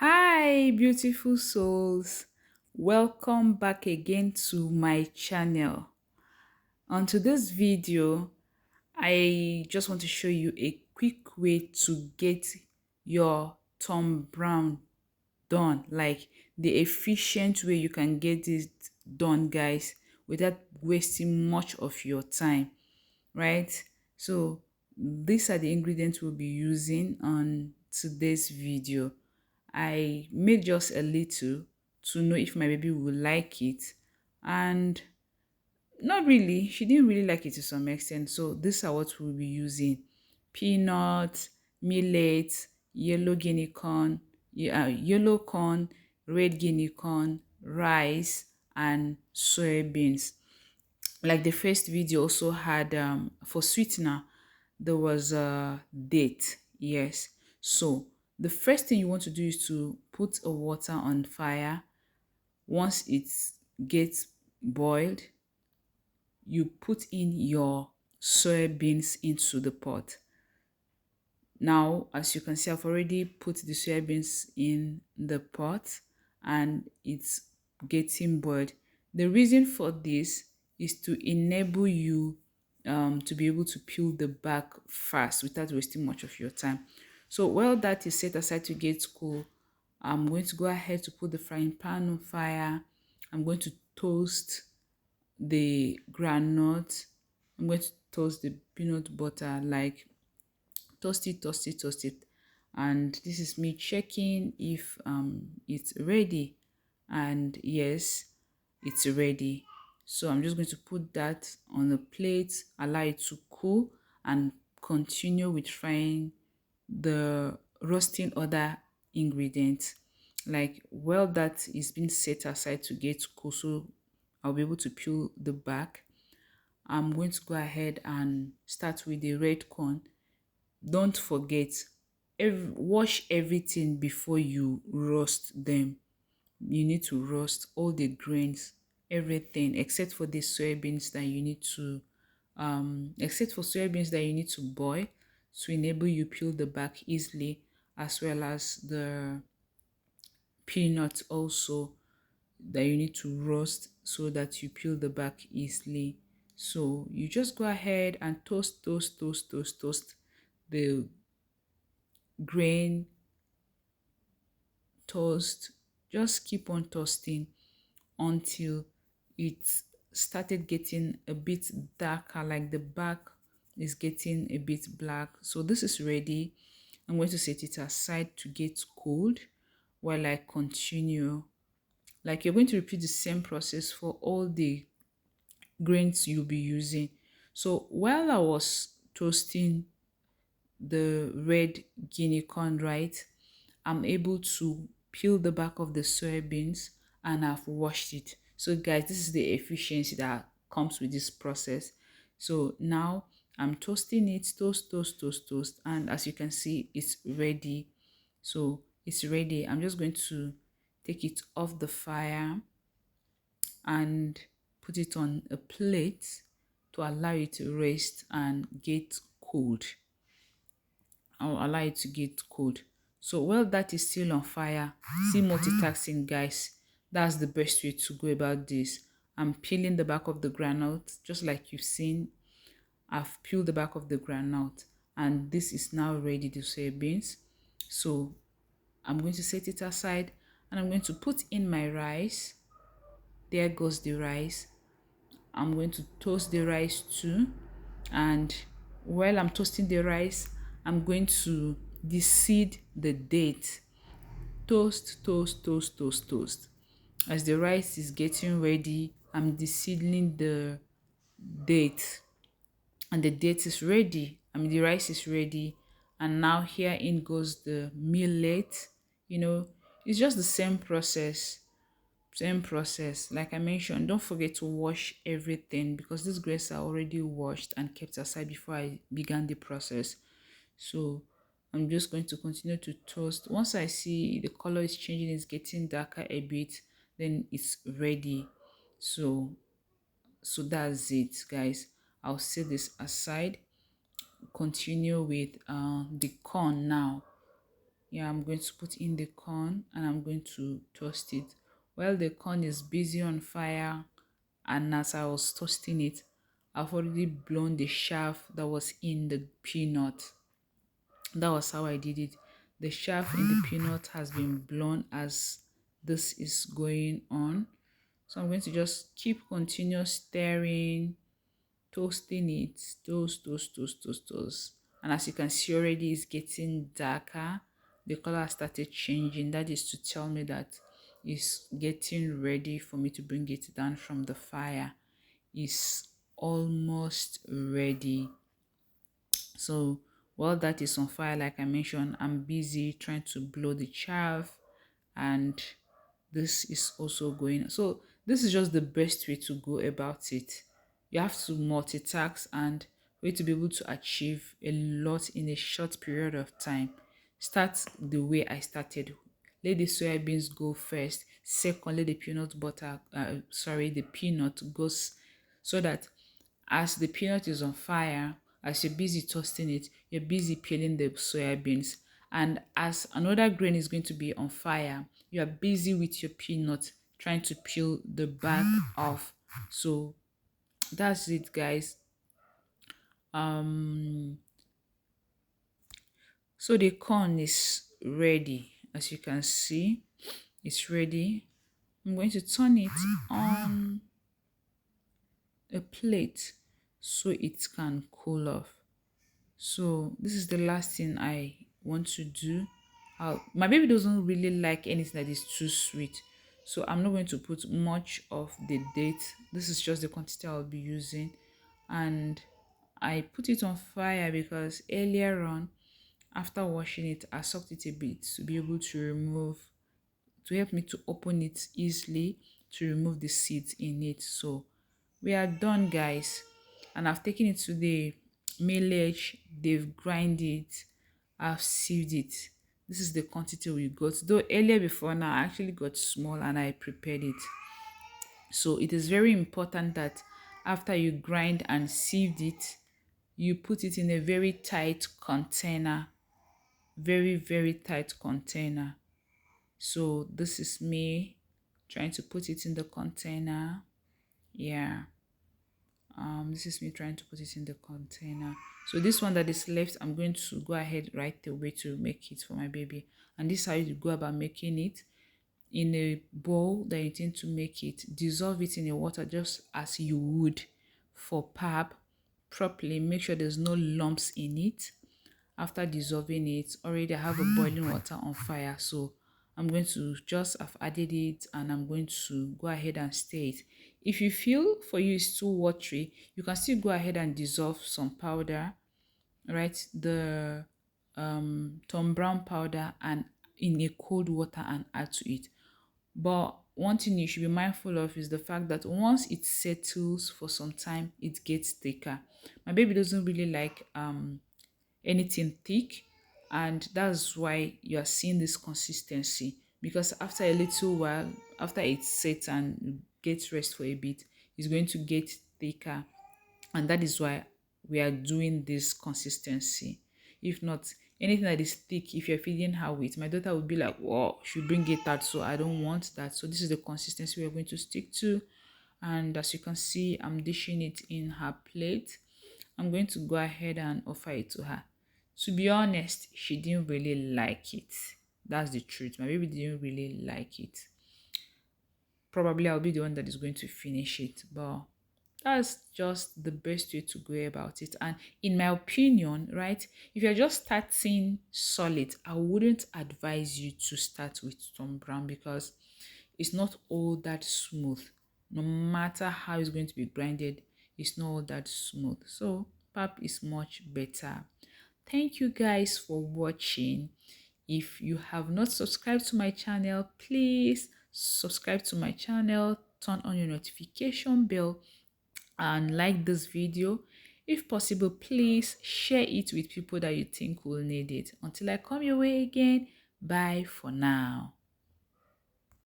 Hi, beautiful souls. Welcome back again to my channel. On today's video, I just want to show you a quick way to get your Tom Brown done, like the efficient way you can get it done, guys, without wasting much of your time, right? So these are the ingredients we'll be using on today's video. I made just a little to know if my baby will like it, and not really, she didn't really like it to some extent. So these are what we'll be using: peanuts, millet, yellow guinea corn, yellow corn, red guinea corn, rice, and soybeans. Like the first video also had, for sweetener, there was a date. Yes. So the first thing you want to do is to put a water on fire. Once it gets boiled, you put in your soybeans into the pot. Now, as you can see, I've already put the soybeans in the pot and it's getting boiled. The reason for this is to enable you to be able to peel the back fast without wasting much of your time. So while that is set aside to get cool, I'm going to go ahead to put the frying pan on fire. I'm going to toast the groundnut. I'm going to toast the peanut butter, like toast it, toast it, toast it. And this is me checking if it's ready. And yes, it's ready. So I'm just going to put that on a plate, allow it to cool, and continue with frying the roasting other ingredients. Like, well, that is being set aside to get cool, so I'll be able to peel the back. I'm going to go ahead and start with the red corn. Don't forget, wash everything before you roast them. You need to roast all the grains, everything except for the soybeans that you need to boil to enable you peel the back easily, as well as the peanuts also that you need to roast so that you peel the back easily. So you just go ahead and toast the grain. Toast, just keep on toasting until it started getting a bit darker, like the back is getting a bit black. So this is ready. I'm going to set it aside to get cold while I continue. Like, you're going to repeat the same process for all the grains you'll be using. So while I was toasting the red guinea corn, right, I'm able to peel the back of the soybeans and I've washed it. So guys, this is the efficiency that comes with this process. So now I'm toasting it, toast, and as you can see, it's ready. So it's ready. I'm just going to take it off the fire and put it on a plate to allow it to rest and get cold. I'll allow it to get cold. So while that is still on fire, see, multitasking, guys. That's the best way to go about this. I'm peeling the back of the granite, just like you've seen. I've peeled the back of the granite, and this is now ready, the soybeans. So I'm going to set it aside, and I'm going to put in my rice. There goes the rice. I'm going to toast the rice too. And while I'm toasting the rice, I'm going to deseed the date. Toast. As the rice is getting ready, I'm deseeding the date, and the date is ready. The rice is ready, and now here in goes the millet. You know, it's just the same process. Like I mentioned, don't forget to wash everything because these grapes are already washed and kept aside before I began the process. So I'm just going to continue to toast. Once I see the color is changing, it's getting darker a bit, then it's ready. So that's it, guys. I'll set this aside. Continue with the corn now. Yeah, I'm going to put in the corn and I'm going to toast it. While the corn is busy on fire, and as I was toasting it, I've already blown the chaff that was in the peanut. That was how I did it. The chaff in the peanut has been blown as this is going on. So I'm going to just keep continuous stirring, toasting it, toast. And as you can see already, it's getting darker. The color has started changing. That is to tell me that it's getting ready for me to bring it down from the fire. It's almost ready. So while that is on fire, like I mentioned, I'm busy trying to blow the chaff, and this is also going. So this is just the best way to go about it. You have to multitask and way to be able to achieve a lot in a short period of time. Start the way I started. Let the soybeans go first. Second, let the peanut butter, the peanut goes, so that as the peanut is on fire, as you're busy toasting it, you're busy peeling the soybeans. And as another grain is going to be on fire, you are busy with your peanut trying to peel the back off. So that's it, guys. Um, so the corn is ready. As you can see, it's ready. I'm going to turn it on a plate so it can cool off. So this is the last thing I want to do. My baby doesn't really like anything that is too sweet, so I'm not going to put much of the date. This is just the quantity I'll be using, and I put it on fire because earlier on, after washing it, I soaked it a bit to be able to help me to open it easily, to remove the seeds in it. So we are done, guys, and I've taken it to the millage. They've grind it, I've sieved it. This is the quantity we got, though earlier before now I actually got small and I prepared it. So it is very important that after you grind and sieved it, you put it in a very tight container, very tight container. So this is me trying to put it in the container. Yeah, this is me trying to put it in the container. So this one that is left, I'm going to go ahead right away to make it for my baby. And this is how you go about making it. In a bowl that you intend to make it, dissolve it in the water just as you would for pap properly. Make sure there's no lumps in it. After dissolving it, already I have a boiling water on fire, so I'm going to just have added it and I'm going to go ahead and stir it. If you feel for you it's too watery, you can still go ahead and dissolve some powder, right? The Tom Brown powder, and in a cold water and add to it. But one thing you should be mindful of is the fact that once it settles for some time, it gets thicker. My baby doesn't really like anything thick, and that's why you are seeing this consistency, because after a little while, after it sets and gets rest for a bit, it's going to get thicker, and that is why we are doing this consistency. If not, anything that is thick, if you're feeding her with, my daughter would be like, whoa, should bring it out, so I don't want that. So this is the consistency we're going to stick to. And as you can see, I'm dishing it in her plate. I'm going to go ahead and offer it to her. To be honest, she didn't really like it. That's the truth. My baby didn't really like it. Probably I'll be the one that is going to finish it, but that's just the best way to go about it. And in my opinion, right, if you're just starting solid, I wouldn't advise you to start with Tom Brown because it's not all that smooth. No matter how it's going to be grinded, it's not all that smooth. So pap is much better. Thank you guys for watching. If you have not subscribed to my channel, please subscribe to my channel, turn on your notification bell, and like this video. If possible, please share it with people that you think will need it. Until I come your way again, bye for now.